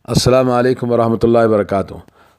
السلام علیکم ورحمۃ اللہ وبرکاتہ۔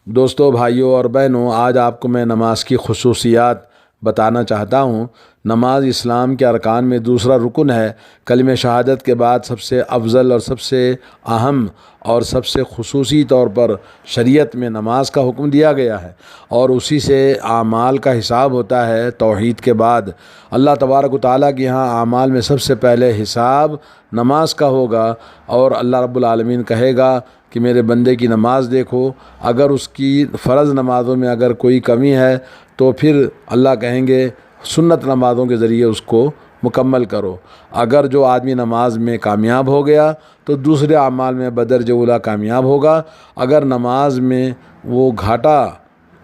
دوستو، بھائیوں اور بہنوں، آج آپ کو میں نماز کی خصوصیات بتانا چاہتا ہوں۔ نماز اسلام کے ارکان میں دوسرا رکن ہے۔ کلمہ شہادت کے بعد سب سے افضل اور سب سے اہم اور سب سے خصوصی طور پر شریعت میں نماز کا حکم دیا گیا ہے، اور اسی سے اعمال کا حساب ہوتا ہے۔ توحید کے بعد اللہ تبارک و تعالیٰ کے یہاں اعمال میں سب سے پہلے حساب نماز کا ہوگا، اور اللہ رب العالمین کہے گا کہ میرے بندے کی نماز دیکھو، اگر اس کی فرض نمازوں میں اگر کوئی کمی ہے تو پھر اللہ کہیں گے سنت نمازوں کے ذریعے اس کو مکمل کرو۔ اگر جو آدمی نماز میں کامیاب ہو گیا تو دوسرے اعمال میں بدرجہ اولیٰ کامیاب ہوگا۔ اگر نماز میں وہ گھاٹا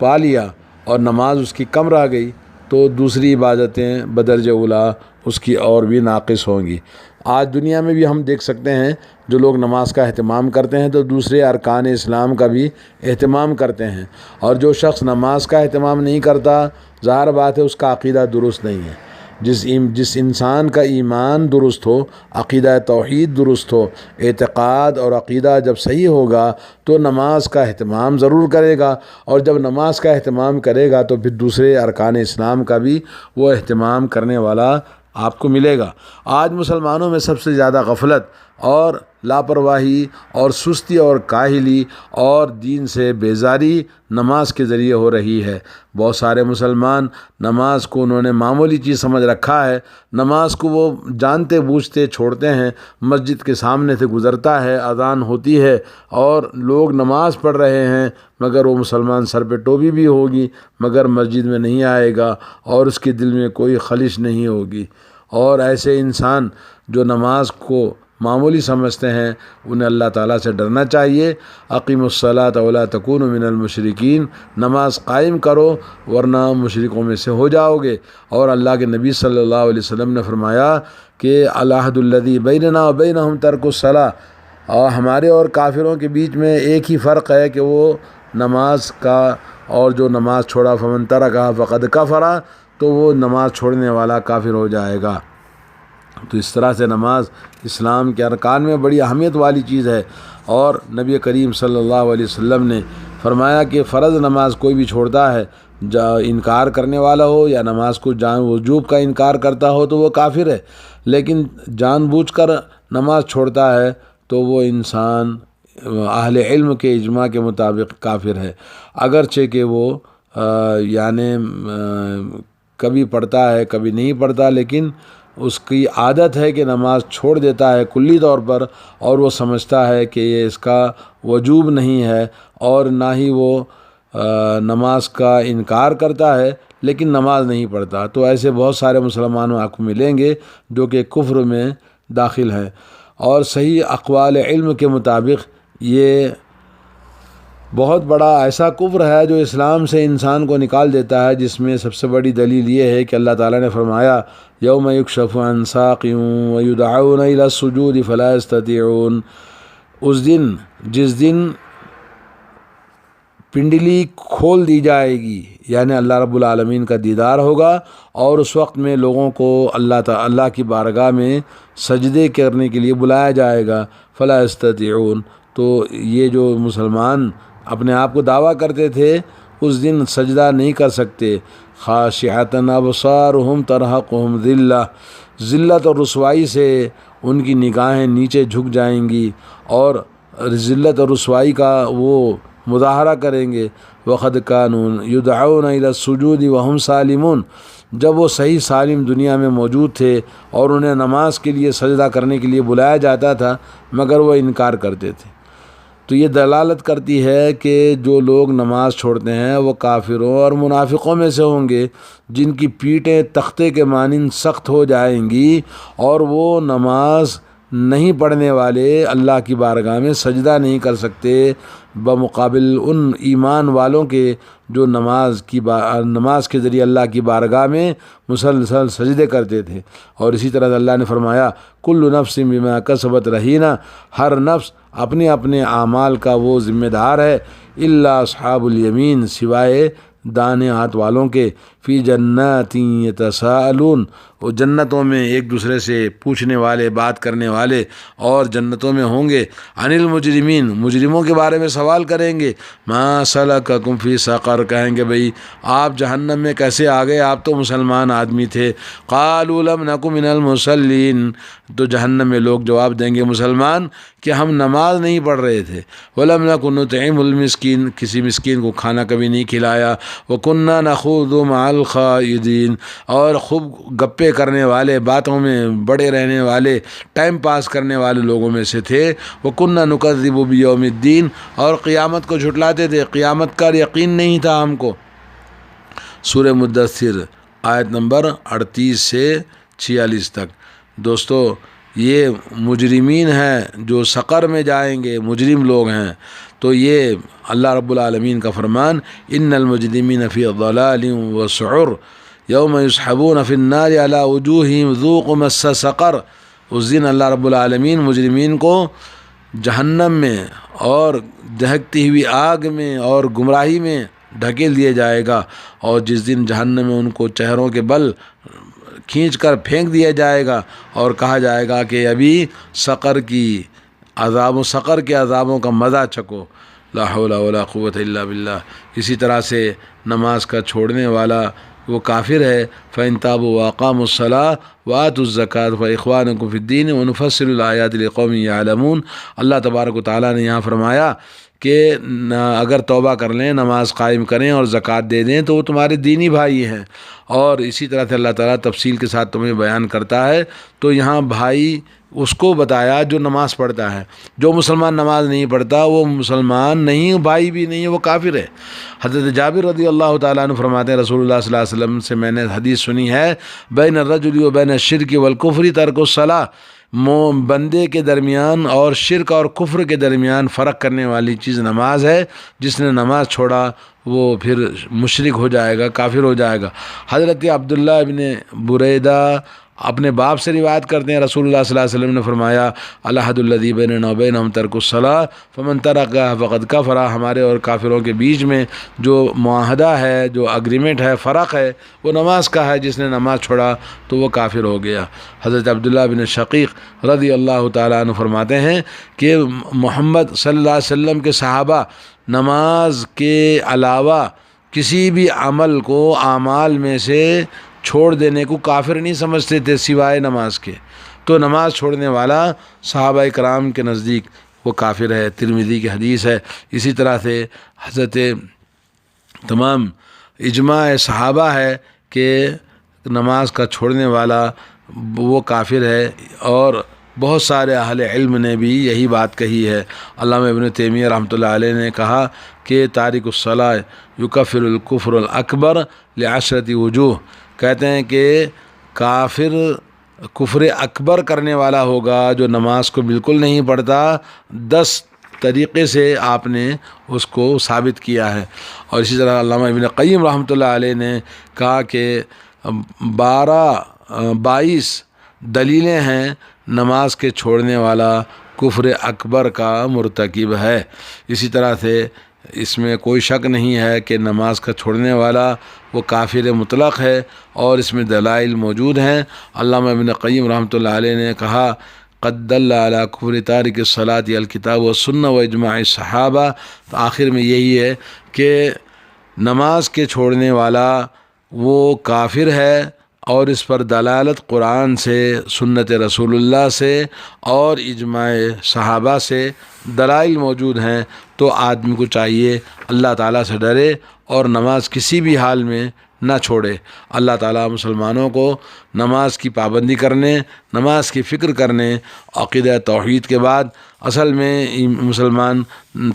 پا لیا اور نماز اس کی کم رہ گئی تو دوسری عبادتیں بدرجہ اولیٰ اس کی اور بھی ناقص ہوں گی۔ آج دنیا میں بھی ہم دیکھ سکتے ہیں جو لوگ نماز کا اہتمام کرتے ہیں تو دوسرے ارکان اسلام کا بھی اہتمام کرتے ہیں، اور جو شخص نماز کا اہتمام نہیں کرتا، ظاہر بات ہے اس کا عقیدہ درست نہیں ہے۔ جس انسان کا ایمان درست ہو، عقیدہ توحید درست ہو، اعتقاد اور عقیدہ جب صحیح ہوگا تو نماز کا اہتمام ضرور کرے گا، اور جب نماز کا اہتمام کرے گا تو پھر دوسرے ارکان اسلام کا بھی وہ اہتمام کرنے والا آپ کو ملے گا۔ آج مسلمانوں میں سب سے زیادہ غفلت اور لاپرواہی اور سستی اور کاہلی اور دین سے بیزاری نماز کے ذریعے ہو رہی ہے۔ بہت سارے مسلمان نماز کو انہوں نے معمولی چیز سمجھ رکھا ہے، نماز کو وہ جانتے بوجھتے چھوڑتے ہیں۔ مسجد کے سامنے سے گزرتا ہے، اذان ہوتی ہے اور لوگ نماز پڑھ رہے ہیں، مگر وہ مسلمان سر پہ ٹوپی بھی ہوگی مگر مسجد میں نہیں آئے گا، اور اس کے دل میں کوئی خلش نہیں ہوگی۔ اور ایسے انسان جو نماز کو معمولی سمجھتے ہیں انہیں اللہ تعالیٰ سے ڈرنا چاہیے۔ اقیموا الصلاۃ ولا تکونوا من المشرکین، نماز قائم کرو ورنہ مشرکوں میں سے ہو جاؤ گے۔ اور اللہ کے نبی صلی اللہ علیہ وسلم نے فرمایا کہ العہد الذی بیننا وبینہم ترک الصلاۃ، اور ہمارے اور کافروں کے بیچ میں ایک ہی فرق ہے کہ وہ نماز کا، اور جو نماز چھوڑا فمن ترکھا فقد کفر، تو وہ نماز چھوڑنے والا کافر ہو جائے گا۔ تو اس طرح سے نماز اسلام کے ارکان میں بڑی اہمیت والی چیز ہے، اور نبی کریم صلی اللہ علیہ وسلم نے فرمایا کہ فرض نماز کوئی بھی چھوڑتا ہے، انکار کرنے والا ہو یا نماز کو جان وجوب کا انکار کرتا ہو تو وہ کافر ہے، لیکن جان بوجھ کر نماز چھوڑتا ہے تو وہ انسان اہل علم کے اجماع کے مطابق کافر ہے، اگرچہ کہ وہ کبھی پڑھتا ہے کبھی نہیں پڑھتا، لیکن اس کی عادت ہے کہ نماز چھوڑ دیتا ہے کلی طور پر، اور وہ سمجھتا ہے کہ یہ اس کا وجوب نہیں ہے، اور نہ ہی وہ نماز کا انکار کرتا ہے لیکن نماز نہیں پڑھتا۔ تو ایسے بہت سارے مسلمانوں آپ کو ملیں گے جو کہ کفر میں داخل ہیں، اور صحیح اقوال علم کے مطابق یہ بہت بڑا ایسا کفر ہے جو اسلام سے انسان کو نکال دیتا ہے، جس میں سب سے بڑی دلیل یہ ہے کہ اللہ تعالیٰ نے فرمایا یوم یکشف عن ساق ویدعون الی السجود فلا یستطیعون، اس دن جس دن پنڈلی کھول دی جائے گی، یعنی اللہ رب العالمین کا دیدار ہوگا، اور اس وقت میں لوگوں کو اللہ کی بارگاہ میں سجدے کرنے کے لیے بلایا جائے گا، فلا یستطیعون۔ تو یہ جو مسلمان اپنے آپ کو دعویٰ کرتے تھے اس دن سجدہ نہیں کر سکتے۔ خاشعۃ ابصارہم ترہقہم ذلہ، ذلت اور رسوائی سے ان کی نگاہیں نیچے جھک جائیں گی، اور ذلت اور رسوائی کا وہ مظاہرہ کریں گے۔ وقد کانوا یدعون الی السجود وہم سالمون، جب وہ صحیح سالم دنیا میں موجود تھے اور انہیں نماز کے لیے سجدہ کرنے کے لیے بلایا جاتا تھا مگر وہ انکار کرتے تھے۔ تو یہ دلالت کرتی ہے کہ جو لوگ نماز چھوڑتے ہیں وہ کافروں اور منافقوں میں سے ہوں گے، جن کی پیٹیں تختے کے مانند سخت ہو جائیں گی، اور وہ نماز نہیں پڑھنے والے اللہ کی بارگاہ میں سجدہ نہیں کر سکتے، بمقابل ان ایمان والوں کے جو نماز کے ذریعے اللہ کی بارگاہ میں مسلسل سجدے کرتے تھے۔ اور اسی طرح اللہ نے فرمایا کل نفس بما کسبت رہینہ، ہر نفس اپنے اپنے اعمال کا وہ ذمہ دار ہے، الا اصحاب الیمین، سوائے دانے ہاتھ والوں کے۔ فی جنات یتساءلون، وہ جنتوں میں ایک دوسرے سے پوچھنے والے، بات کرنے والے، اور جنتوں میں ہوں گے عن المجرمین، مجرموں کے بارے میں سوال کریں گے، ما سلککم فی سقر، کہیں گے بھئی آپ جہنم میں کیسے آ گئے، آپ تو مسلمان آدمی تھے، قالوا لم نک من المصلین، تو جہنم میں لوگ جواب دیں گے مسلمان کہ ہم نماز نہیں پڑھ رہے تھے، ولم نک نطعم المسکین، کسی مسکین کو کھانا کبھی نہیں کھلایا، وکننا نخوض مع الخائضین، اور خوب گپے کرنے والے، باتوں میں بڑے رہنے والے، ٹائم پاس کرنے والے لوگوں میں سے تھے، وکننا نکذب بیوم الدین، اور قیامت کو جھٹلاتے تھے، قیامت کا یقین نہیں تھا ہم کو۔ سورہ مدثر آیت نمبر 38 سے 46 تک۔ دوستو یہ مجرمین ہیں جو سقر میں جائیں گے، مجرم لوگ ہیں، تو یہ اللہ رب العالمین کا فرمان، ان المجرمین فی ضلال وسعر یوم یسحبون فی النار علی وجوہہم ذوقوا مس سقر، اس دن اللہ رب العالمین مجرمین کو جہنم میں اور دہکتی ہوئی آگ میں اور گمراہی میں ڈھکیل دیا جائے گا، اور جس دن جہنم میں ان کو چہروں کے بل کھینچ کر پھینک دیا جائے گا، اور کہا جائے گا کہ ابھی سقر کے عذابوں کا مزہ چکھو، لا حول ولا قوت الا باللہ۔ اسی طرح سے نماز کا چھوڑنے والا وہ کافر ہے، فَإِن تَابُوا وَأَقَامُوا الصَّلَاةَ وَآتُوا الزَّكَاةَ فَإِخْوَانُكُمْ فِي الدِّينِ وَنُفَصِّلُ الْآيَاتِ لِقَوْمٍ يَعْلَمُونَ۔ اللہ تبارک و تعالیٰ نے یہاں فرمایا کہ اگر توبہ کر لیں، نماز قائم کریں اور زکوٰۃ دے دیں تو وہ تمہارے دینی بھائی ہیں، اور اسی طرح سے اللہ تعالیٰ تفصیل کے ساتھ تمہیں بیان کرتا ہے۔ تو یہاں بھائی اس کو بتایا جو نماز پڑھتا ہے، جو مسلمان نماز نہیں پڑھتا وہ مسلمان نہیں، بھائی بھی نہیں ہے، وہ کافر ہے۔ حضرت جابر رضی اللہ تعالیٰ عنہ فرماتے ہیں رسول اللہ صلی اللہ علیہ وسلم سے میں نے حدیث سنی ہے، بین الرجل و بین الشرک والکفر ترک الصلاۃ، بندے کے درمیان اور شرک اور کفر کے درمیان فرق کرنے والی چیز نماز ہے، جس نے نماز چھوڑا وہ پھر مشرک ہو جائے گا، کافر ہو جائے گا۔ حضرت عبداللہ ابن بریدہ اپنے باپ سے روایت کرتے ہیں، رسول اللہ صلی اللہ علیہ وسلم نے فرمایا، العہد الذی بیننا وبینہم ترک الصلاۃ فمن ترکہا فقد کفر، ہمارے اور کافروں کے بیچ میں جو معاہدہ ہے، جو اگریمنٹ ہے، فرق ہے، وہ نماز کا ہے، جس نے نماز چھوڑا تو وہ کافر ہو گیا۔ حضرت عبداللہ بن شقیق رضی اللہ تعالیٰ عنہ فرماتے ہیں کہ محمد صلی اللہ علیہ وسلم کے صحابہ نماز کے علاوہ کسی بھی عمل کو اعمال میں سے چھوڑ دینے کو کافر نہیں سمجھتے تھے سوائے نماز کے، تو نماز چھوڑنے والا صحابہ کرام کے نزدیک وہ کافر ہے، ترمذی کی حدیث ہے۔ اسی طرح سے حضرت تمام اجماع صحابہ ہے کہ نماز کا چھوڑنے والا وہ کافر ہے، اور بہت سارے اہل علم نے بھی یہی بات کہی ہے۔ علامہ ابن تیمیہ رحمۃ اللہ علیہ نے کہا کہ تارک الصلاۃ یکفر الکفر الاکبر لعشرۃ وجوہ، کہتے ہیں کہ کافر کفر اکبر کرنے والا ہوگا جو نماز کو بالکل نہیں پڑھتا، 10 طریقے سے آپ نے اس کو ثابت کیا ہے۔ اور اسی طرح علامہ ابن قیم رحمۃ اللہ علیہ نے کہا کہ 22 دلیلیں ہیں نماز کے چھوڑنے والا کفر اکبر کا مرتکب ہے۔ اسی طرح سے اس میں کوئی شک نہیں ہے کہ نماز کا چھوڑنے والا وہ کافر مطلق ہے، اور اس میں دلائل موجود ہیں۔ علامہ ابن قیم رحمۃ اللہ علیہ نے کہا قد دل علی کفر تارک الصلاۃ الکتاب والسنہ واجماع الصحابہ، تو آخر میں یہی ہے کہ نماز کے چھوڑنے والا وہ کافر ہے، اور اس پر دلالت قرآن سے، سنت رسول اللہ سے اور اجماع صحابہ سے دلائل موجود ہیں۔ تو آدمی کو چاہیے اللہ تعالیٰ سے ڈرے اور نماز کسی بھی حال میں نہ چھوڑے۔ اللہ تعالیٰ مسلمانوں کو نماز کی پابندی کرنے، نماز کی فکر کرنے، عقیدہ توحید کے بعد اصل میں مسلمان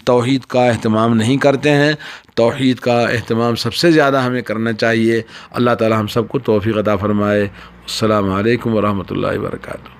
توحید کا اہتمام نہیں کرتے ہیں۔ توحید کا اہتمام سب سے زیادہ ہمیں کرنا چاہیے۔ اللہ تعالیٰ ہم سب کو توفیق عطا فرمائے۔ السلام علیکم ورحمۃ اللہ وبرکاتہ۔